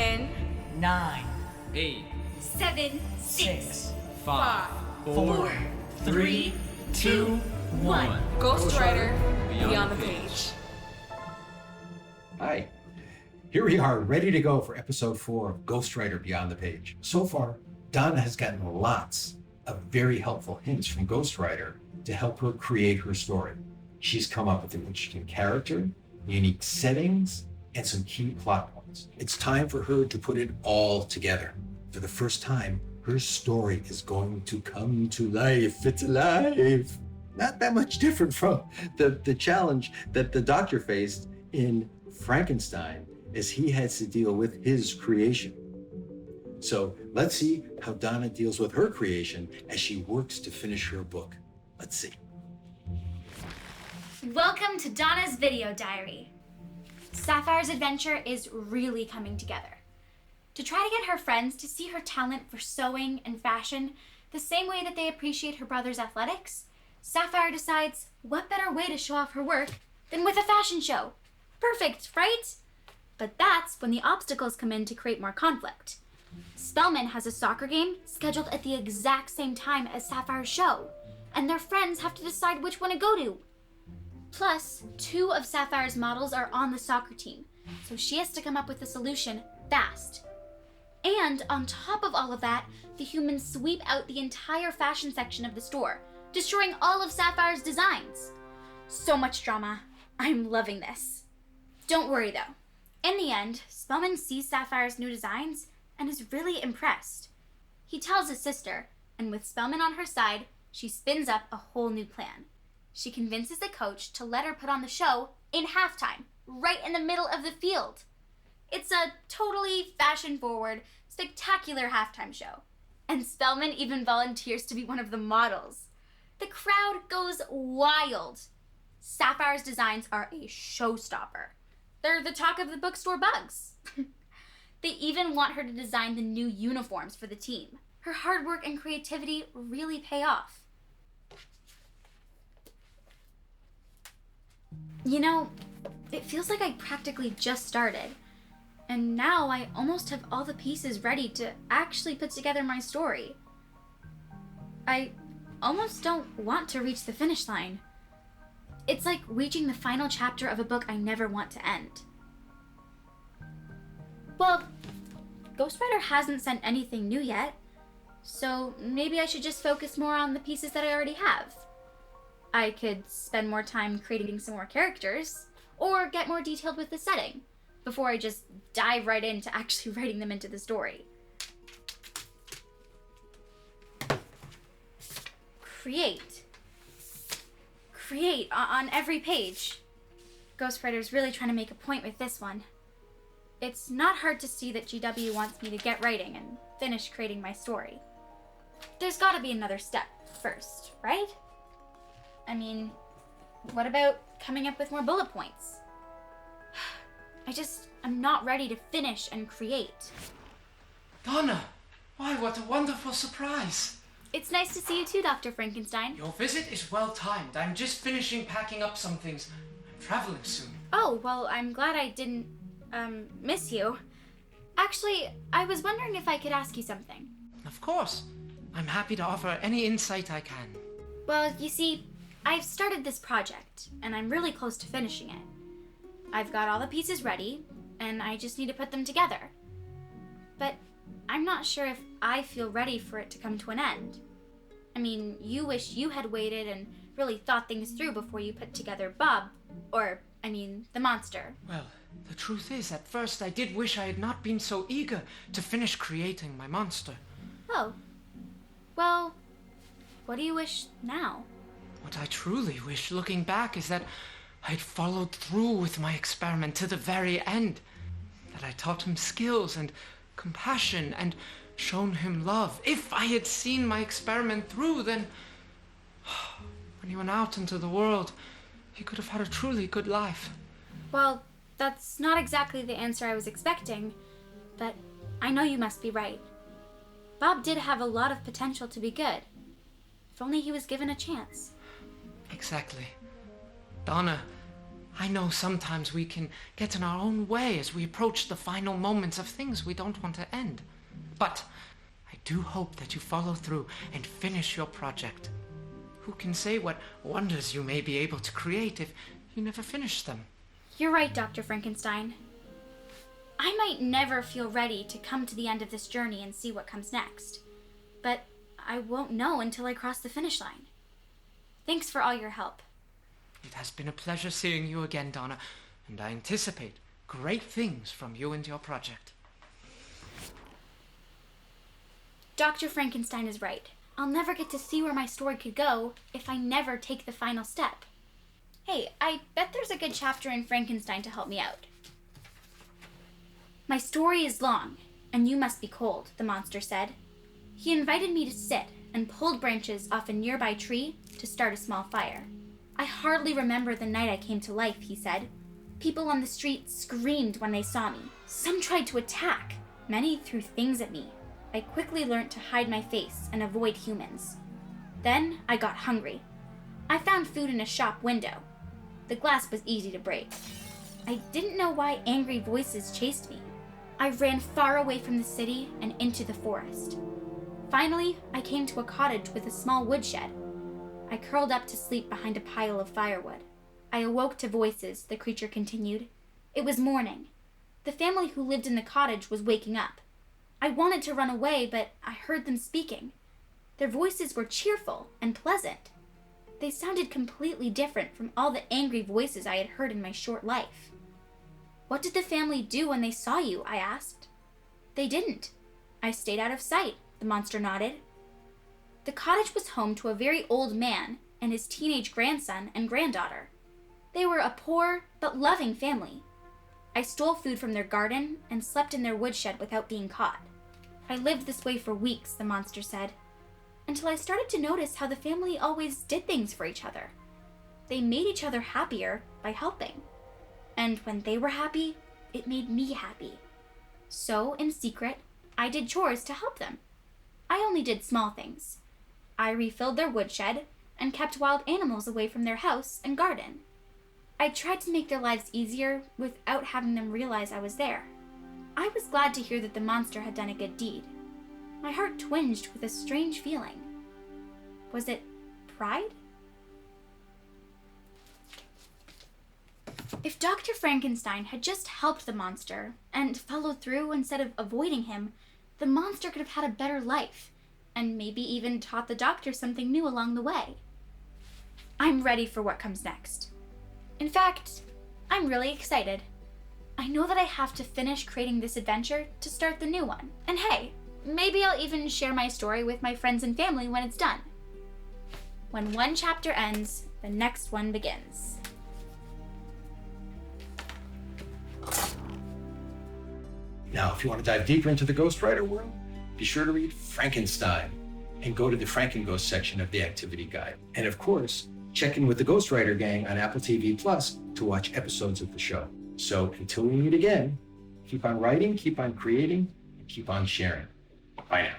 10, 9, 8, 7, 6, 5, 4, 3, 2, 1. Ghostwriter, Beyond the Page. Hi. Here we are, ready to go for episode 4 of Ghostwriter Beyond the Page. So far, Donna has gotten lots of very helpful hints from Ghostwriter to help her create her story. She's come up with an interesting character, unique settings, and some key plot points. It's time for her to put it all together. For the first time, her story is going to come to life. It's alive. Not that much different from the challenge that the doctor faced in Frankenstein as he has to deal with his creation. So let's see how Donna deals with her creation as she works to finish her book. Let's see. Welcome to Donna's video diary. Sapphire's adventure is really coming together. To try to get her friends to see her talent for sewing and fashion the same way that they appreciate her brother's athletics, Sapphire decides what better way to show off her work than with a fashion show. Perfect, right? But that's when the obstacles come in to create more conflict. Spellman has a soccer game scheduled at the exact same time as Sapphire's show, and their friends have to decide which one to go to. Plus, 2 of Sapphire's models are on the soccer team, so she has to come up with a solution fast. And on top of all of that, the humans sweep out the entire fashion section of the store, destroying all of Sapphire's designs. So much drama. I'm loving this. Don't worry though. In the end, Spellman sees Sapphire's new designs and is really impressed. He tells his sister, and with Spellman on her side, she spins up a whole new plan. She convinces the coach to let her put on the show in halftime, right in the middle of the field. It's a totally fashion-forward, spectacular halftime show. And Spellman even volunteers to be one of the models. The crowd goes wild. Sapphire's designs are a showstopper. They're the talk of the bookstore bugs. They even want her to design the new uniforms for the team. Her hard work and creativity really pay off. You know, it feels like I practically just started. And now I almost have all the pieces ready to actually put together my story. I almost don't want to reach the finish line. It's like reaching the final chapter of a book I never want to end. Well, Ghostwriter hasn't sent anything new yet, so maybe I should just focus more on the pieces that I already have. I could spend more time creating some more characters, or get more detailed with the setting, before I just dive right into actually writing them into the story. Create on every page. Ghostwriter's really trying to make a point with this one. It's not hard to see that GW wants me to get writing and finish creating my story. There's gotta be another step first, right? I mean, what about coming up with more bullet points? I'm not ready to finish and create. Donna! Why, what a wonderful surprise! It's nice to see you too, Dr. Frankenstein. Your visit is well timed. I'm just finishing packing up some things. I'm traveling soon. Oh, well, I'm glad I didn't, miss you. Actually, I was wondering if I could ask you something. Of course. I'm happy to offer any insight I can. Well, you see, I've started this project, and I'm really close to finishing it. I've got all the pieces ready, and I just need to put them together. But I'm not sure if I feel ready for it to come to an end. I mean, you wish you had waited and really thought things through before you put together Bob, the monster. Well, the truth is, at first I did wish I had not been so eager to finish creating my monster. Oh. Well, what do you wish now? What I truly wish, looking back, is that I'd followed through with my experiment to the very end. That I taught him skills and compassion and shown him love. If I had seen my experiment through, then when he went out into the world, he could have had a truly good life. Well, that's not exactly the answer I was expecting, but I know you must be right. Bob did have a lot of potential to be good. If only he was given a chance. Exactly. Donna, I know sometimes we can get in our own way as we approach the final moments of things we don't want to end. But I do hope that you follow through and finish your project. Who can say what wonders you may be able to create if you never finish them? You're right, Dr. Frankenstein. I might never feel ready to come to the end of this journey and see what comes next, but I won't know until I cross the finish line. Thanks for all your help. It has been a pleasure seeing you again, Donna, and I anticipate great things from you and your project. Dr. Frankenstein is right. I'll never get to see where my story could go if I never take the final step. Hey, I bet there's a good chapter in Frankenstein to help me out. My story is long, and you must be cold, the monster said. He invited me to sit and pulled branches off a nearby tree to start a small fire. I hardly remember the night I came to life, he said. People on the street screamed when they saw me. Some tried to attack. Many threw things at me. I quickly learned to hide my face and avoid humans. Then I got hungry. I found food in a shop window. The glass was easy to break. I didn't know why angry voices chased me. I ran far away from the city and into the forest. Finally, I came to a cottage with a small woodshed. I curled up to sleep behind a pile of firewood. I awoke to voices, the creature continued. It was morning. The family who lived in the cottage was waking up. I wanted to run away, but I heard them speaking. Their voices were cheerful and pleasant. They sounded completely different from all the angry voices I had heard in my short life. What did the family do when they saw you? I asked. They didn't. I stayed out of sight, the monster nodded. The cottage was home to a very old man and his teenage grandson and granddaughter. They were a poor but loving family. I stole food from their garden and slept in their woodshed without being caught. I lived this way for weeks, the monster said, until I started to notice how the family always did things for each other. They made each other happier by helping. And when they were happy, it made me happy. So, in secret, I did chores to help them. I only did small things. I refilled their woodshed and kept wild animals away from their house and garden. I tried to make their lives easier without having them realize I was there. I was glad to hear that the monster had done a good deed. My heart twinged with a strange feeling. Was it pride? If Dr. Frankenstein had just helped the monster and followed through instead of avoiding him, the monster could have had a better life, and maybe even taught the doctor something new along the way. I'm ready for what comes next. In fact, I'm really excited. I know that I have to finish creating this adventure to start the new one. And hey, maybe I'll even share my story with my friends and family when it's done. When one chapter ends, the next one begins. Now, if you want to dive deeper into the Ghostwriter world, be sure to read Frankenstein and go to the Franken-Ghost section of the activity guide. And of course, check in with the Ghostwriter gang on Apple TV Plus to watch episodes of the show. So until we meet again, keep on writing, keep on creating, and keep on sharing. Bye now.